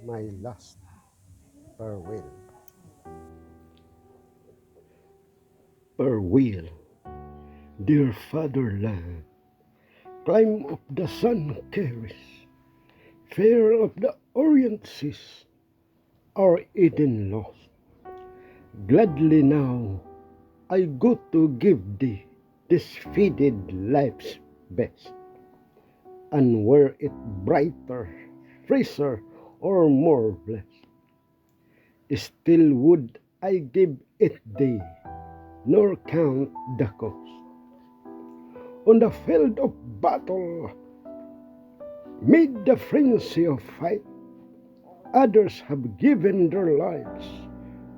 my last farewell. Farewell, dear fatherland, clime of the sun carries, fair of the orient seas, our Eden lost. Gladly now I go to give thee this faded life's best, and were it brighter, fresher, or more blessed, still would I give it thee, nor count the cost. On the field of battle, mid the frenzy of fight, others have given their lives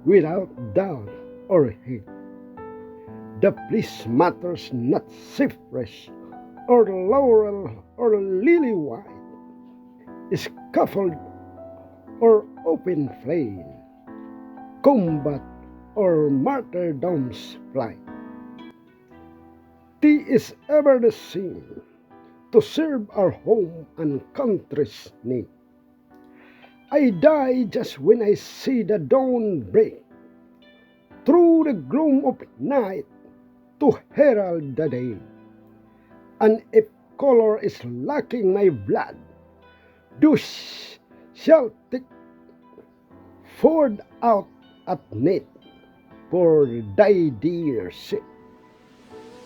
without doubt or hate. The bliss matters not cypress or laurel or lily white, scaffold or open flame, combat or martyrdom's flight. Thee is ever the same to serve our home and country's need. I die just when I see the dawn break through the gloom of night to herald the day. And if color is lacking my blood, thou shalt take poured out at need for thy dear ship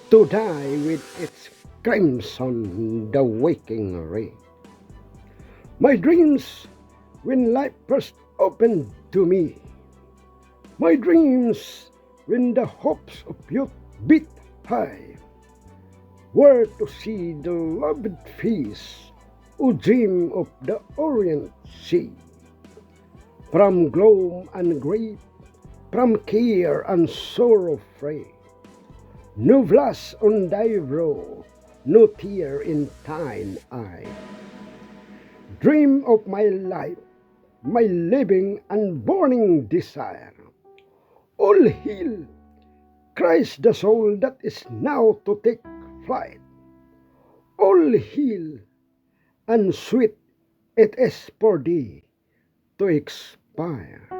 to die with its crimson the waking ray. My dreams when life first opened to me, my dreams when the hopes of youth beat high, were to see the loved face who dream of the Orient Sea. From gloom and grief, from care and sorrow free, no blush on thy brow, no tear in thine eye. Dream of my life, my living and burning desire. All hail, Christ the soul that is now to take flight. All hail, and sweet it is for thee to expire.